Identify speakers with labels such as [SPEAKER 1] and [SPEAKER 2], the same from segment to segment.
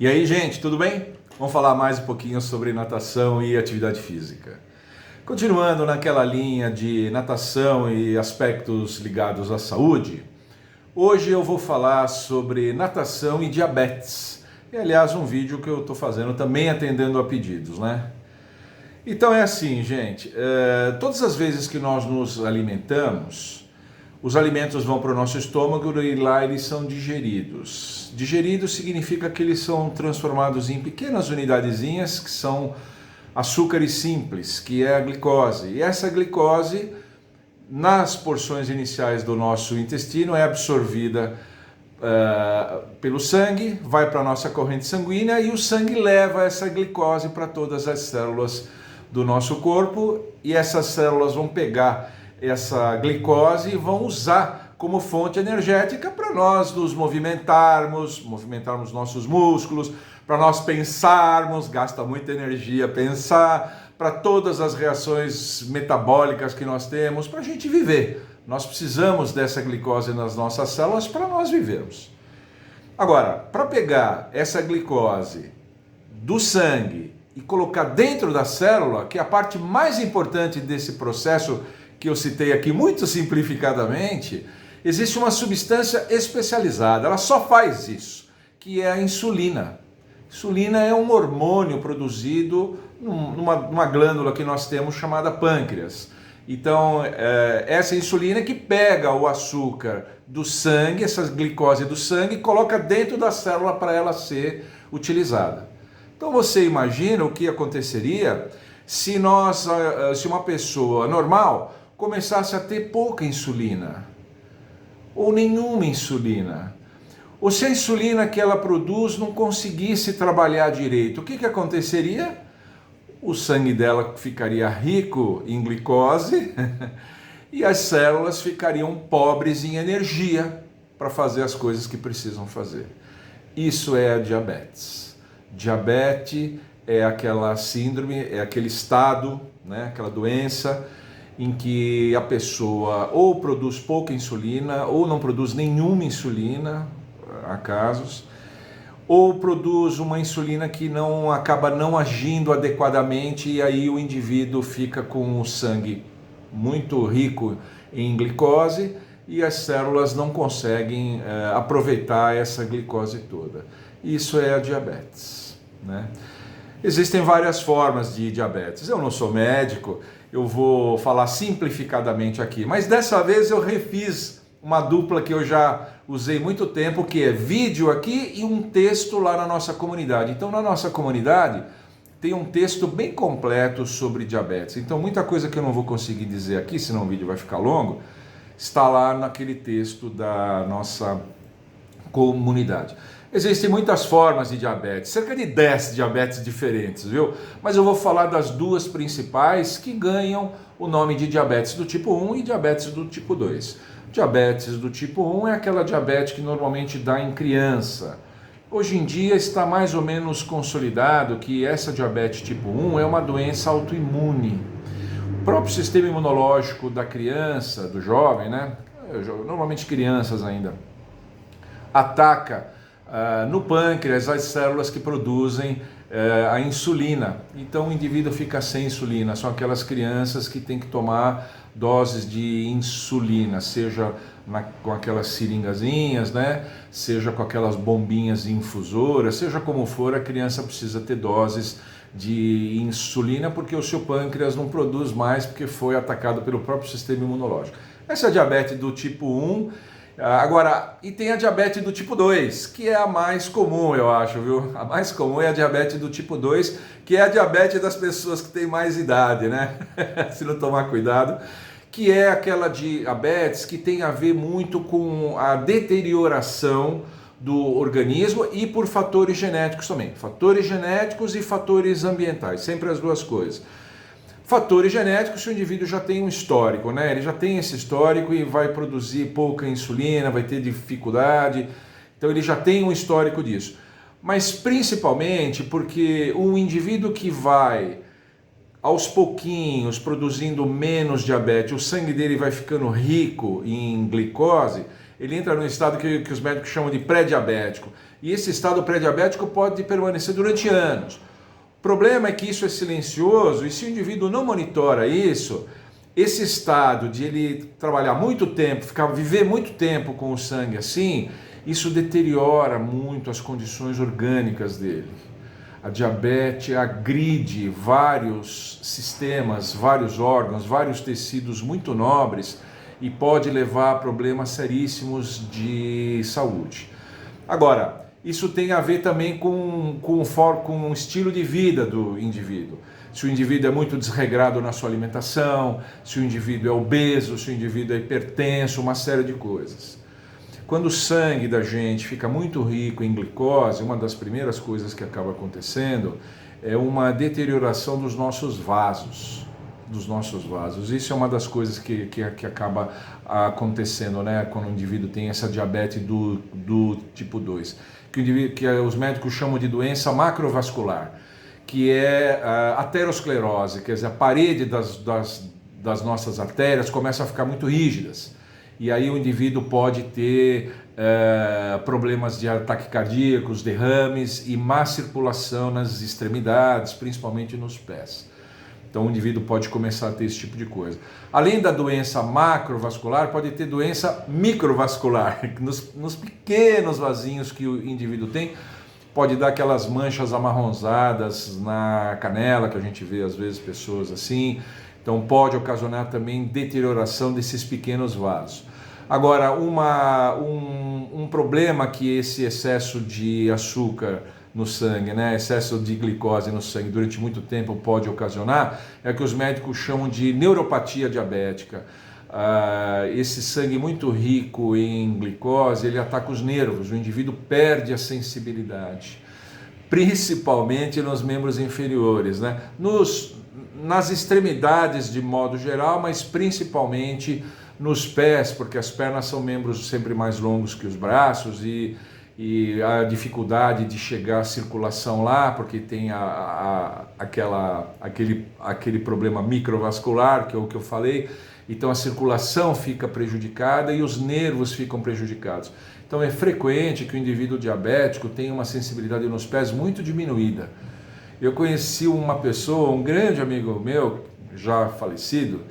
[SPEAKER 1] E aí, gente, tudo bem? Vamos falar mais um pouquinho sobre natação e atividade física. Continuando naquela linha de natação e aspectos ligados à saúde, hoje eu vou falar sobre natação e diabetes. E, aliás, um vídeo que eu estou fazendo também atendendo a pedidos, né? Então é assim, gente, todas as vezes que nós nos alimentamos, os alimentos vão para o nosso estômago e lá eles são digeridos. Digeridos significa que eles são transformados em pequenas unidadezinhas que são açúcares simples, que é a glicose. E essa glicose, nas porções iniciais do nosso intestino, é absorvida pelo sangue, vai para a nossa corrente sanguínea e o sangue leva essa glicose para todas as células do nosso corpo e essas células vão pegar essa glicose e vão usar como fonte energética para nós nos movimentarmos nossos músculos, para nós pensarmos, gasta muita energia pensar, para todas as reações metabólicas que nós temos, para a gente viver. Nós precisamos dessa glicose nas nossas células para nós vivermos. Agora, para pegar essa glicose do sangue e colocar dentro da célula, que é a parte mais importante desse processo que eu citei aqui muito simplificadamente, existe uma substância especializada, ela só faz isso, que é a insulina. Insulina é um hormônio produzido numa glândula que nós temos chamada pâncreas. Então, essa insulina que pega o açúcar do sangue, essa glicose do sangue, e coloca dentro da célula para ela ser utilizada. Então, você imagina o que aconteceria se uma pessoa normal começasse a ter pouca insulina, ou nenhuma insulina, ou se a insulina que ela produz não conseguisse trabalhar direito, o que aconteceria? O sangue dela ficaria rico em glicose e as células ficariam pobres em energia para fazer as coisas que precisam fazer. Isso é a diabetes. Diabetes é aquela síndrome, é aquele estado, né, aquela doença em que a pessoa ou produz pouca insulina ou não produz nenhuma insulina, há casos, ou produz uma insulina que acaba não agindo adequadamente e aí o indivíduo fica com o sangue muito rico em glicose e as células não conseguem aproveitar essa glicose toda. Isso é a diabetes, né? Existem várias formas de diabetes. Eu não sou médico, eu vou falar simplificadamente aqui, mas dessa vez eu refiz uma dupla que eu já usei muito tempo, que é vídeo aqui e um texto lá na nossa comunidade. Então, na nossa comunidade tem um texto bem completo sobre diabetes. Então, muita coisa que eu não vou conseguir dizer aqui, senão o vídeo vai ficar longo, está lá naquele texto da nossa comunidade. Existem muitas formas de diabetes, cerca de 10 diabetes diferentes, viu? Mas eu vou falar das duas principais que ganham o nome de diabetes do tipo 1 e diabetes do tipo 2. Diabetes do tipo 1 é aquela diabetes que normalmente dá em criança. Hoje em dia está mais ou menos consolidado que essa diabetes tipo 1 é uma doença autoimune. O próprio sistema imunológico da criança, do jovem, né? Normalmente crianças ainda, ataca no pâncreas as células que produzem a insulina. Então o indivíduo fica sem insulina. São aquelas crianças que têm que tomar doses de insulina, seja com aquelas seringazinhas, né? Seja com aquelas bombinhas infusoras, seja como for, a criança precisa ter doses de insulina porque o seu pâncreas não produz mais porque foi atacado pelo próprio sistema imunológico. Essa é a diabetes do tipo 1. Agora, e tem a diabetes do tipo 2, que é a mais comum, eu acho, viu? A mais comum é a diabetes do tipo 2, que é a diabetes das pessoas que têm mais idade, né? Se não tomar cuidado, que é aquela diabetes que tem a ver muito com a deterioração do organismo e por fatores genéticos também. Fatores genéticos e fatores ambientais, sempre as duas coisas. Fatores genéticos, se o indivíduo já tem um histórico, né? Ele já tem esse histórico e vai produzir pouca insulina, vai ter dificuldade, então ele já tem um histórico disso. Mas principalmente porque um indivíduo que vai aos pouquinhos produzindo menos diabetes, o sangue dele vai ficando rico em glicose, ele entra num estado que os médicos chamam de pré-diabético. E esse estado pré-diabético pode permanecer durante anos. O problema é que isso é silencioso e se o indivíduo não monitora isso, esse estado de ele trabalhar muito tempo, viver muito tempo com o sangue assim, isso deteriora muito as condições orgânicas dele. A diabetes agride vários sistemas, vários órgãos, vários tecidos muito nobres e pode levar a problemas seríssimos de saúde. Agora, isso tem a ver também com o estilo de vida do indivíduo. Se o indivíduo é muito desregrado na sua alimentação, se o indivíduo é obeso, se o indivíduo é hipertenso, uma série de coisas. Quando o sangue da gente fica muito rico em glicose, uma das primeiras coisas que acaba acontecendo é uma deterioração dos nossos vasos. Isso é uma das coisas que acaba acontecendo, né, quando o indivíduo tem essa diabetes do tipo 2, que os médicos chamam de doença macrovascular, que é a aterosclerose, quer dizer, a parede das nossas artérias começa a ficar muito rígidas. E aí o indivíduo pode ter problemas de ataques cardíacos, derrames e má circulação nas extremidades, principalmente nos pés. Então o indivíduo pode começar a ter esse tipo de coisa. Além da doença macrovascular, pode ter doença microvascular, nos pequenos vasinhos que o indivíduo tem, pode dar aquelas manchas amarronzadas na canela, que a gente vê às vezes pessoas assim. Então pode ocasionar também deterioração desses pequenos vasos. Agora, um problema que esse excesso de açúcar no sangue, né, excesso de glicose no sangue durante muito tempo pode ocasionar, é o que os médicos chamam de neuropatia diabética. Esse sangue muito rico em glicose, ele ataca os nervos, o indivíduo perde a sensibilidade, principalmente nos membros inferiores, né? Nas extremidades de modo geral, mas principalmente nos pés, porque as pernas são membros sempre mais longos que os braços e a dificuldade de chegar à circulação lá, porque tem aquele problema microvascular, que é o que eu falei, então a circulação fica prejudicada e os nervos ficam prejudicados. Então é frequente que o indivíduo diabético tenha uma sensibilidade nos pés muito diminuída. Eu conheci uma pessoa, um grande amigo meu, já falecido,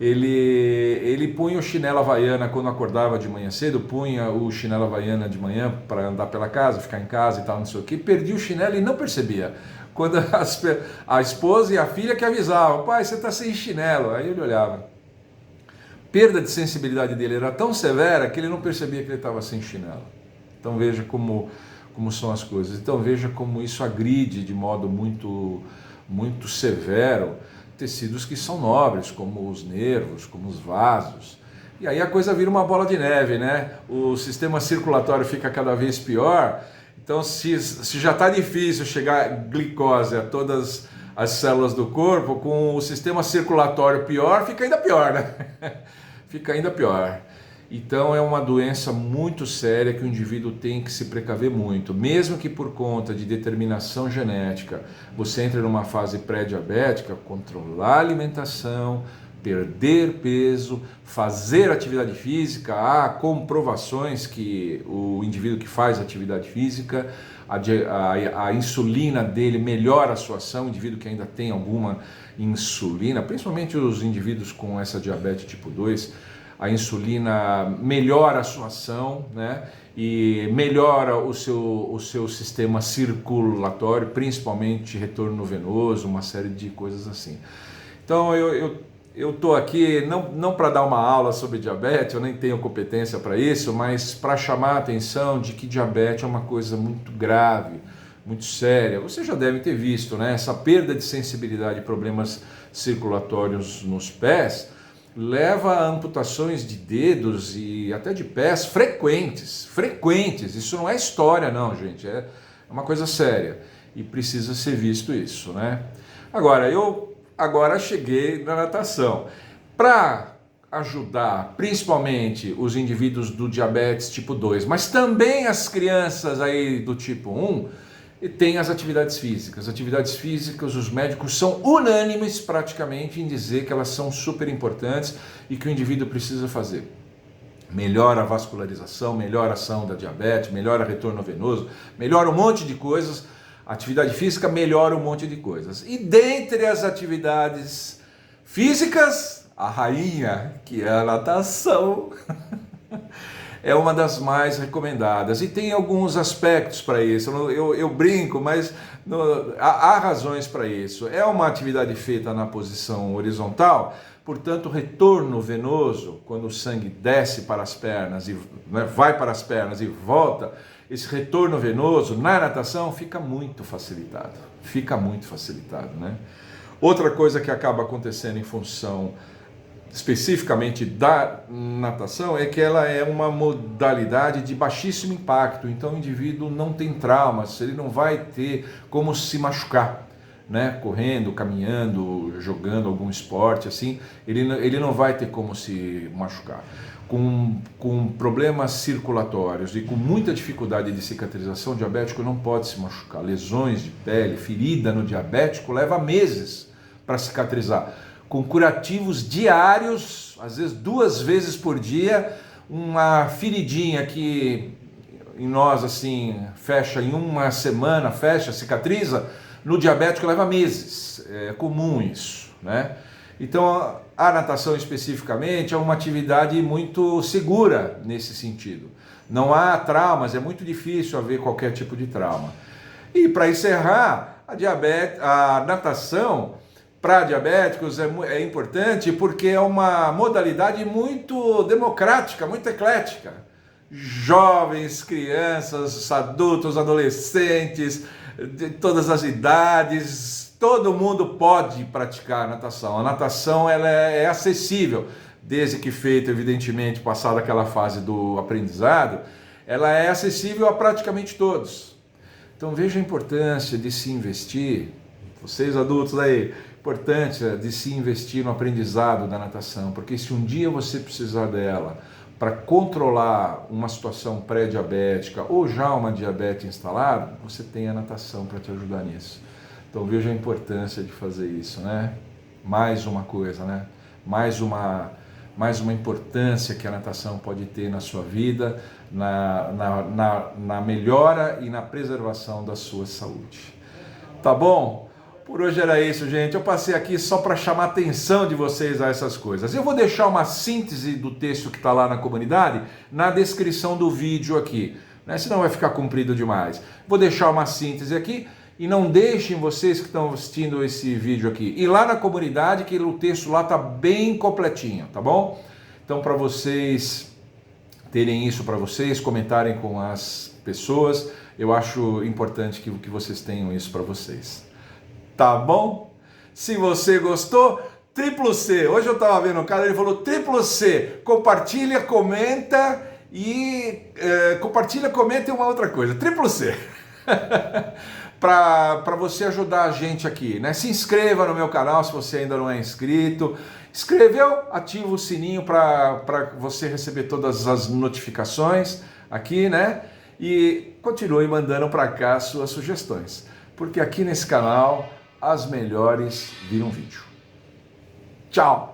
[SPEAKER 1] ele punha o chinelo havaiana quando acordava de manhã cedo, punha o chinelo havaiana de manhã para andar pela casa, ficar em casa e tal, não sei o que, perdia o chinelo e não percebia. Quando a esposa e a filha que avisavam, pai, você está sem chinelo, aí ele olhava. Perda de sensibilidade dele era tão severa que ele não percebia que ele estava sem chinelo. Então veja como são as coisas. Então veja como isso agride de modo muito, muito severo tecidos que são nobres, como os nervos, como os vasos. E aí a coisa vira uma bola de neve, né? O sistema circulatório fica cada vez pior. Então se já está difícil chegar glicose a todas as células do corpo, com o sistema circulatório pior, fica ainda pior, né? Fica ainda pior. Então é uma doença muito séria que o indivíduo tem que se precaver muito. Mesmo que por conta de determinação genética você entre numa fase pré-diabética, controlar a alimentação, perder peso, fazer atividade física. Há comprovações que o indivíduo que faz atividade física, a insulina dele melhora a sua ação, o indivíduo que ainda tem alguma insulina, principalmente os indivíduos com essa diabetes tipo 2, a insulina melhora a sua ação, né? E melhora o seu sistema circulatório, principalmente retorno venoso, uma série de coisas assim. Então eu estou aqui não para dar uma aula sobre diabetes, eu nem tenho competência para isso, mas para chamar a atenção de que diabetes é uma coisa muito grave, muito séria. Você já deve ter visto, né? Essa perda de sensibilidade e problemas circulatórios nos pés leva a amputações de dedos e até de pés frequentes. Isso não é história não, gente, é uma coisa séria e precisa ser visto isso, né? Agora cheguei na natação. Para ajudar principalmente os indivíduos do diabetes tipo 2, mas também as crianças aí do tipo 1, e tem as atividades físicas. Atividades físicas, os médicos são unânimes praticamente em dizer que elas são super importantes e que o indivíduo precisa fazer. melhora a vascularização, melhora a ação da diabetes, melhora o retorno venoso, melhora um monte de coisas. A atividade física melhora um monte de coisas. E dentre as atividades físicas, a rainha, que é a natação, é uma das mais recomendadas. E tem alguns aspectos para isso. Eu brinco, mas há razões para isso. É uma atividade feita na posição horizontal, portanto, o retorno venoso, quando o sangue desce para as pernas, vai para as pernas e volta, esse retorno venoso na natação fica muito facilitado. Né? Outra coisa que acaba acontecendo em função especificamente da natação é que ela é uma modalidade de baixíssimo impacto, então o indivíduo não tem traumas, ele não vai ter como se machucar, né? Correndo, caminhando, jogando algum esporte assim, ele não vai ter como se machucar. Com problemas circulatórios e com muita dificuldade de cicatrização, o diabético não pode se machucar. Lesões de pele, ferida no diabético leva meses para cicatrizar. Com curativos diários, às vezes 2 vezes por dia, uma feridinha que em nós assim fecha em uma semana, cicatriza, no diabético leva meses. É comum isso, né? Então a natação especificamente é uma atividade muito segura nesse sentido. Não há traumas, é muito difícil haver qualquer tipo de trauma. E para encerrar, a natação para diabéticos é importante porque é uma modalidade muito democrática, muito eclética. Jovens, crianças, adultos, adolescentes, de todas as idades, todo mundo pode praticar a natação. A natação ela é acessível, desde que feita, evidentemente, passada aquela fase do aprendizado, ela é acessível a praticamente todos. Então veja a importância de se investir, vocês adultos aí, importância de se investir no aprendizado da natação, porque se um dia você precisar dela para controlar uma situação pré-diabética ou já uma diabetes instalada, você tem a natação para te ajudar nisso. Então veja a importância de fazer isso, né? Mais uma coisa, né? Mais uma importância que a natação pode ter na sua vida, na melhora e na preservação da sua saúde. Tá bom? Por hoje era isso, gente. Eu passei aqui só para chamar a atenção de vocês a essas coisas. Eu vou deixar uma síntese do texto que está lá na comunidade na descrição do vídeo aqui, né? Senão vai ficar comprido demais. Vou deixar uma síntese aqui e não deixem vocês que estão assistindo esse vídeo aqui ir lá na comunidade, que o texto lá está bem completinho, tá bom? Então, para vocês terem isso para vocês, comentarem com as pessoas, eu acho importante que vocês tenham isso para vocês. Tá bom? Se você gostou, triplo C. Hoje eu estava vendo um cara, ele falou triplo C. Compartilha, comenta e uma outra coisa. Triplo C. Para você ajudar a gente aqui, né? Se inscreva no meu canal se você ainda não é inscrito. Inscreveu? Ativa o sininho para você receber todas as notificações aqui, né? E continue mandando para cá suas sugestões. Porque aqui nesse canal as melhores viram vídeo. Tchau!